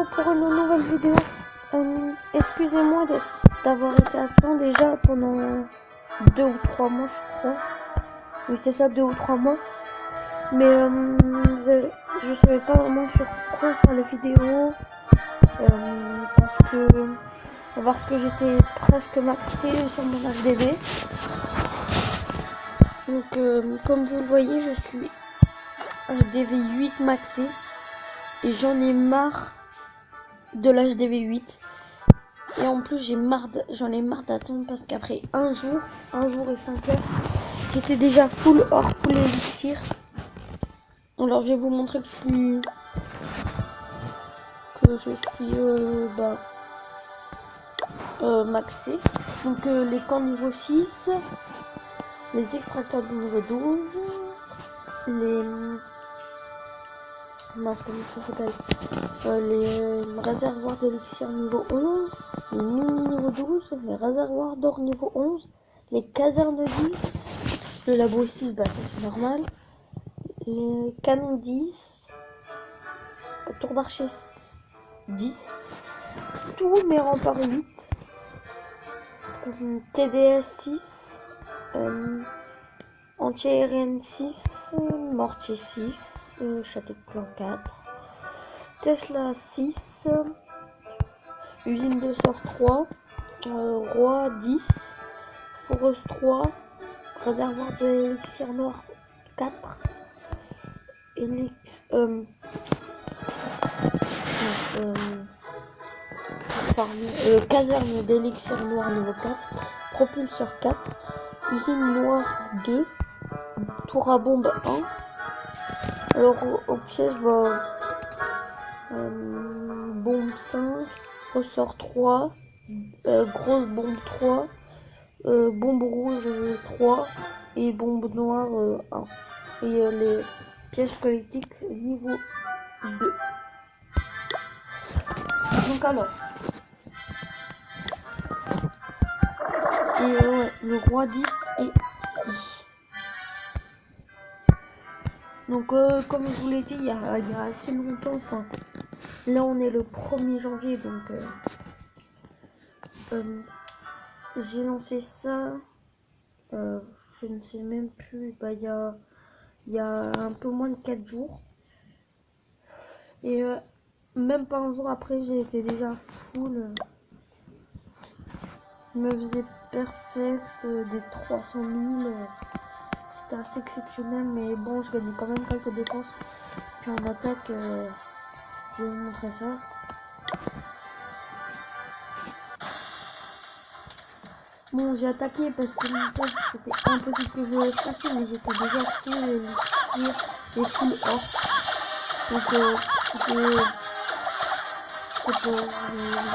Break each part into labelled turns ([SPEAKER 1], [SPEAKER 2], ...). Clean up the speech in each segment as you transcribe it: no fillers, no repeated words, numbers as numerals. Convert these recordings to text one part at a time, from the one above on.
[SPEAKER 1] Hello pour une nouvelle vidéo. Excusez-moi d'avoir été absent déjà pendant 2 ou 3 mois, je crois. Oui, c'est ça, 2 ou 3 mois. Mais je savais pas vraiment sur quoi faire les vidéos. Parce que j'étais presque maxé sur mon HDV. Donc comme vous le voyez, je suis HDV 8 maxé. Et j'en ai marre de l'HDV 8. Et en plus j'en ai marre d'attendre parce qu'après un jour et 5 heures, j'étais déjà full or, full élixir. Alors je vais vous montrer que je suis maxé. Donc les camps niveau 6, les extracteurs du niveau 12, les comment ça s'appelle, les réservoirs d'élixir niveau 11, les mines niveau 12, les réservoirs d'or niveau 11, les casernes 10, le labo 6, bah ça c'est normal, les canons 10, la tour d'archer 10, tous mes remparts 8, TDS 6, anti-aérienne 6, mortier 6, château de clan 4, Tesla 6, usine de sort 3, roi 10, foreuse 3, réservoir de l'élixir noir 4, caserne d'élixir noir niveau 4, propulseur 4, usine noire 2, tour à bombe 1. Alors au piège, bombe 5, ressort 3, grosse bombe 3, bombe rouge 3 et bombe noire 1. Et les pièges politiques niveau 2. Donc alors, et ouais, le roi 10 est ici. Donc comme je vous l'ai dit il y a assez longtemps, enfin là on est le 1er janvier, donc j'ai lancé ça, je ne sais même plus, il y a un peu moins de 4 jours. Et même pas un jour après, j'ai été déjà full. Je me faisais perfect des 300 000. C'était assez exceptionnel, mais bon, je gagnais quand même quelques dépenses. Puis en attaque, je vais vous montrer ça. Bon, j'ai attaqué parce que ça, c'était impossible que je le laisse passer, mais j'étais déjà full élixir et full or. Donc, je vais vous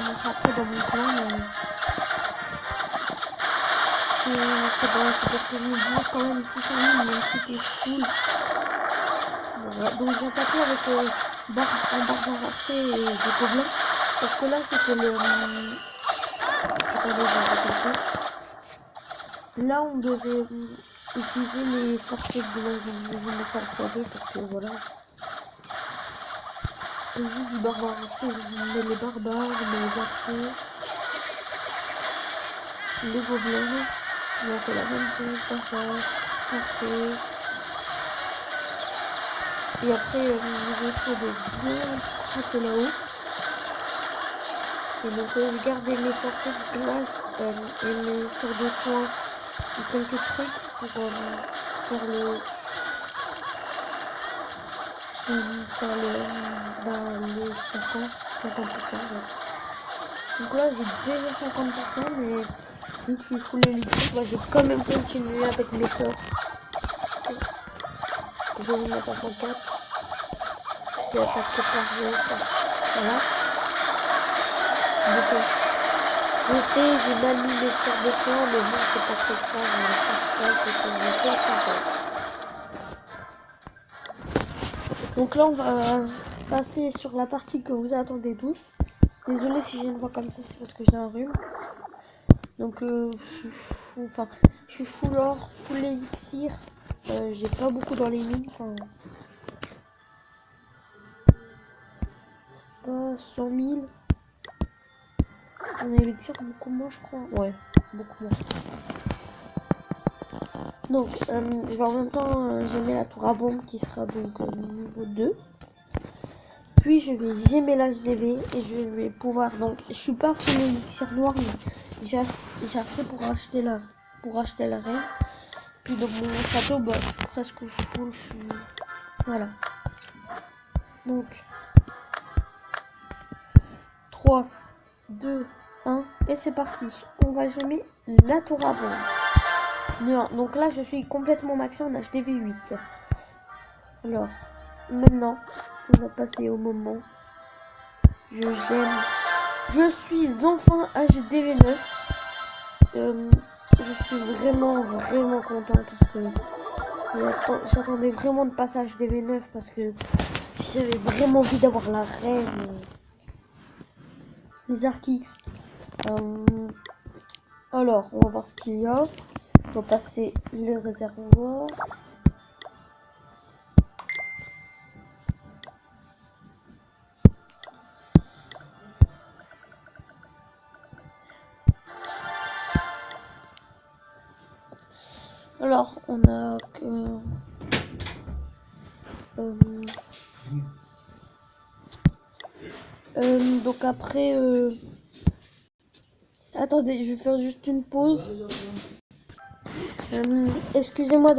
[SPEAKER 1] montrer après dans mon plan, mais c'est parce que je me dis quand même 600 000, même si t'es full. Voilà. Donc j'ai attaqué avec un barbare archer et des gobelins, parce que là c'était le... Attendez, je vais. Là on devait utiliser les sorties de blanc. Je vais vous mettre ça en 3D parce que voilà. Et juste du barbare archer, je mets les barbares, les archers, les gobelins. Et on fait la même chose, barbare, archer. Et après j'essaie de bien craquer là-haut. Et donc je gardais mes sorties de glace et mes sorts de soins et quelques trucs pour faire le 50%. Ouais. Donc là j'ai déjà 50%, mais vu que je suis full élixir, je vais quand même continuer avec mes sorts. Je vais vous mettre à 104. Et attaque par jour. Voilà. Je sais, j'ai mal mis les sorts de soins, mais bon, c'est pas très grave. Le principal, c'est que je fais 50. Donc là, on va passer sur la partie que vous attendez tous. Désolé si j'ai une voix comme ça, c'est parce que j'ai un rhume. Donc, je suis full or, full élixir. J'ai pas beaucoup dans les mines. pas, 100 000. On a élixir beaucoup moins, je crois. Ouais, beaucoup moins. Donc, je vais en même temps gemmer la tour à bombe qui sera donc niveau 2. Puis je vais gemmer l'HDV et je vais pouvoir donc, je suis pas fait l'élixir noir, mais j'ai assez pour acheter la reine. Puis dans mon château, bah, je suis presque full, voilà. Donc 3, 2, 1 et c'est parti. On va gemmer la tour à bombe. Non, donc là je suis complètement maxé en HDV 8. Alors maintenant on va passer au moment. Je gemme. Je suis enfin HDV 9. Je suis vraiment content parce que j'attendais vraiment de passer HDV 9 parce que j'avais vraiment envie d'avoir la reine. Les Archix. Alors, on va voir ce qu'il y a. On va passer les réservoirs. Alors, on a que... donc après... Attendez, je vais faire juste une pause. Excusez-moi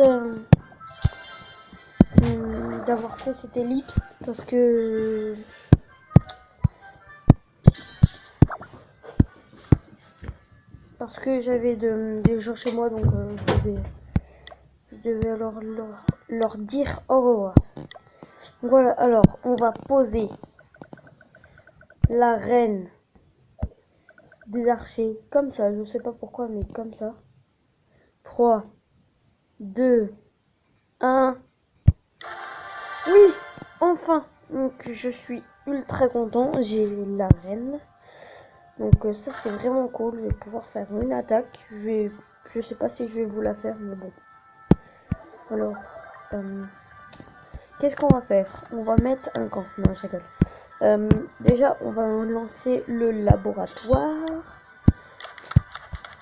[SPEAKER 1] d'avoir fait cette ellipse parce que... j'avais des gens chez moi, donc je devais alors leur dire au revoir. Donc voilà, alors on va poser la reine des archers comme ça, je sais pas pourquoi, mais comme ça. 3, 2, 1. Oui, enfin. Donc je suis ultra content, j'ai la reine. Donc ça c'est vraiment cool, je vais pouvoir faire une attaque. Je sais pas si je vais vous la faire, mais bon. Alors, qu'est-ce qu'on va faire? On va mettre un camp. Non, je rigole. Déjà, on va lancer le laboratoire.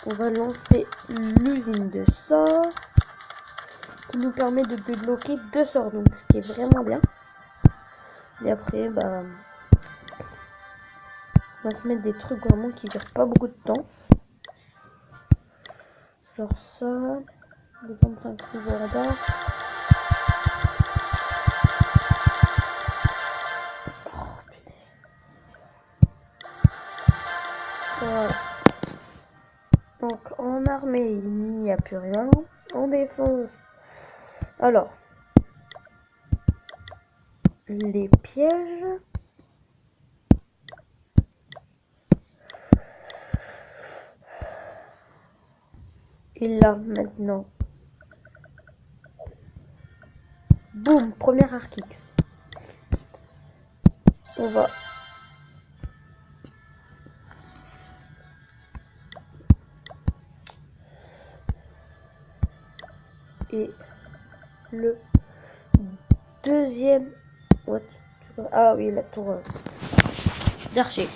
[SPEAKER 1] On va lancer l'usine de sorts qui nous permet de débloquer 2 sorts, donc ce qui est vraiment bien. Et après, bah, on va se mettre des trucs vraiment qui durent pas beaucoup de temps. Genre ça, les 25 niveaux là-bas. Oh, punaise. Voilà. Donc en armée, il n'y a plus rien. En défense, alors, les pièges. Et là, maintenant. Boum, premier Archix. On va... Et le deuxième... What? Ah oui, la tour d'archer.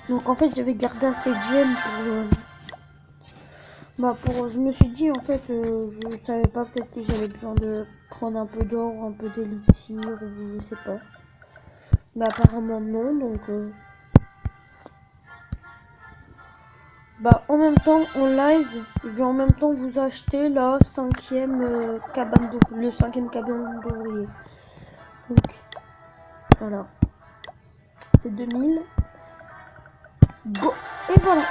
[SPEAKER 1] Donc en fait, j'avais gardé assez de gemmes je me suis dit, en fait, je savais pas, peut-être que j'avais besoin de prendre un peu d'or, un peu d'élixir, ou je sais pas. Mais apparemment non, donc... en même temps, en live, je vais en même temps vous acheter la 5e cabane d'ouvrier, le 5e cabane d'ouvrier. Donc, voilà. C'est 2000. Go! Et voilà!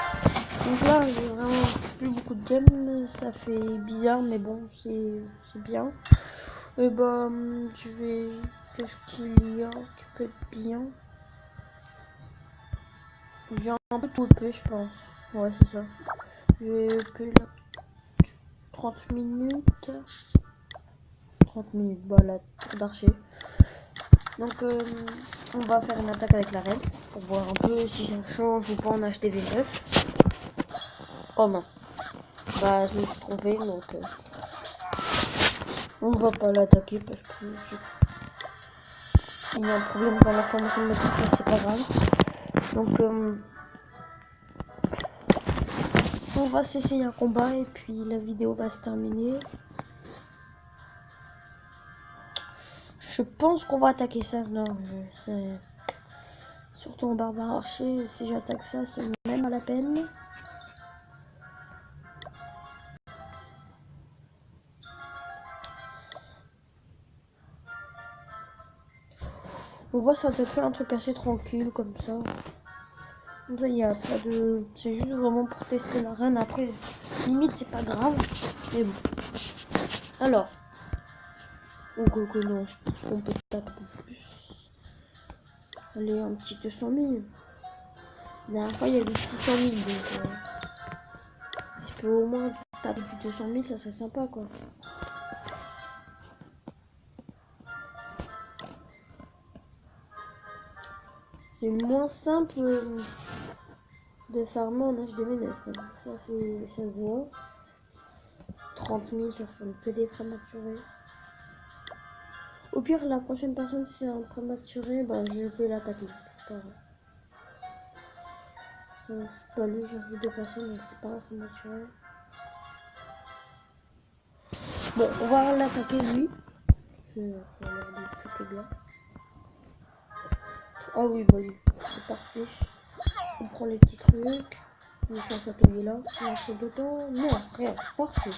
[SPEAKER 1] Donc là, j'ai vraiment plus beaucoup de gemmes, ça fait bizarre, mais bon, c'est bien. Et je vais... Qu'est-ce qu'il y a qui peut être bien? J'ai un peu tout EP, je pense. Ouais, c'est ça. J'ai EP là. 30 minutes. 30 minutes, la tour d'archer. Donc, on va faire une attaque avec la reine pour voir un peu si ça change ou pas en HDV 9. Oh mince. Je me suis trompé, donc on va pas l'attaquer parce que Il y a un problème dans la formation de notre c'est pas grave. Donc on va s'essayer un combat et puis la vidéo va se terminer. Je pense qu'on va attaquer ça. Non, c'est surtout en barbare archer. Si j'attaque ça, c'est même pas la peine. On voit ça te fait un truc assez tranquille comme ça. Comme ça, il n'y a pas de. C'est juste vraiment pour tester l'arène. Après, limite, c'est pas grave. Mais bon. Alors. Oh, que non, je pense qu'on peut taper plus. Allez, un petit 200 000. La dernière fois, il y avait 600 000. Donc, si je peux au moins taper du 200 000, ça serait sympa, quoi. C'est moins simple de farmer en HDV9. Ça, ça se voit. 30 000 sur un peu des prématurés. Au pire, la prochaine personne, si c'est un prématuré, bah, je vais l'attaquer. C'est pas grave. Bah, lui, j'ai envie de passer, donc c'est pas un prématuré. Bon, on va l'attaquer lui. Ça a l'air de plutôt bien. Ah oui, bah oui, c'est parfait. On prend les petits trucs. On fait un château là. On entre dedans. Non, rien. Parfait.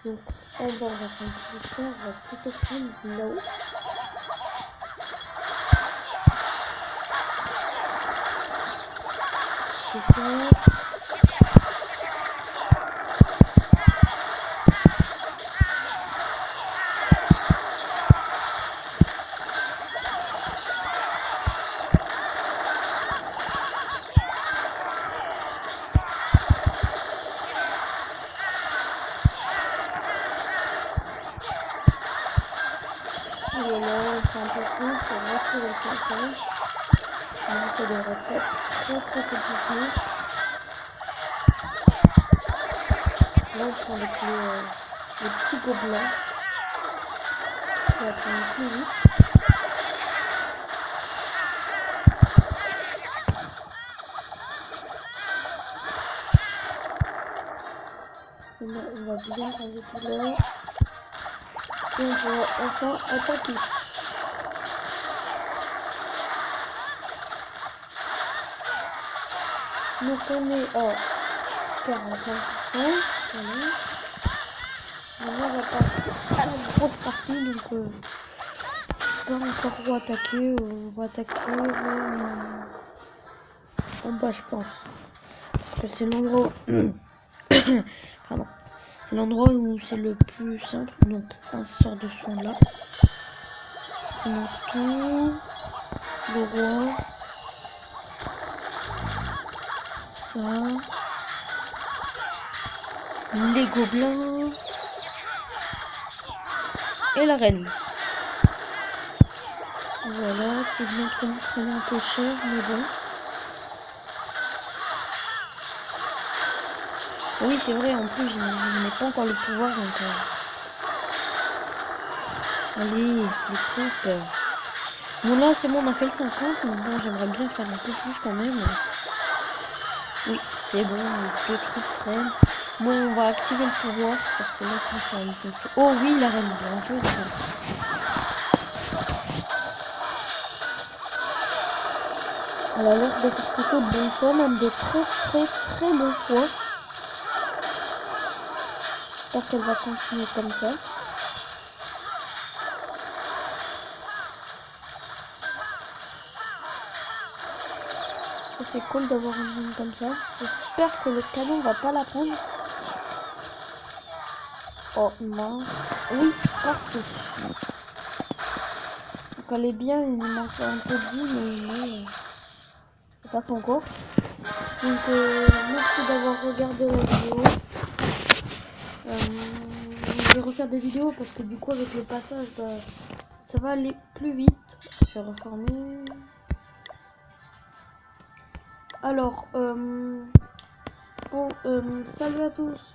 [SPEAKER 1] Donc, en bas, on va prendre un petit temps. On va plutôt prendre là-haut. C'est ça. Voilà, on fait un peu plus pour rassurer le 50. Donc, ça devrait pas être trop compliqué. Là, on prend les petits gobelins. Ça va prendre plus vite. Maintenant, on va bien raser tout là. Et on va enfin attaquer. Donc on est à 45%. Voilà. Maintenant on va passer à la grosse partie. Donc pas encore où attaquer. On va attaquer en bas, je pense. Parce que c'est l'endroit. Pardon. C'est l'endroit où c'est le plus simple. Donc un sort de soin là. On lance tout. Le roi. Ça. Les gobelins. Et la reine. Voilà, tout bien prenait un peu cher, mais bon. Oui, c'est vrai, en plus, je n'ai pas encore le pouvoir, donc... Allez, les troupes. Bon, là, c'est bon, on a fait le 50, mais bon, j'aimerais bien faire un peu plus quand même. Oui, c'est bon, les deux troupes prennent. Bon, on va activer le pouvoir, parce que là, sinon, ça va me faire... Oh oui, la reine blanche, elle a l'air d'être plutôt de bons choix, même de très bons choix. J'espère qu'elle va continuer comme ça. C'est cool d'avoir une ligne comme ça. J'espère que le canon va pas la prendre. Oh mince. Oui, parfait. Donc elle est bien, il manque un peu de vie, mais ça passe encore. Donc merci d'avoir regardé la vidéo. Je vais refaire des vidéos parce que du coup avec le passage, bah, ça va aller plus vite. Je vais reformer. Alors, bon, salut à tous.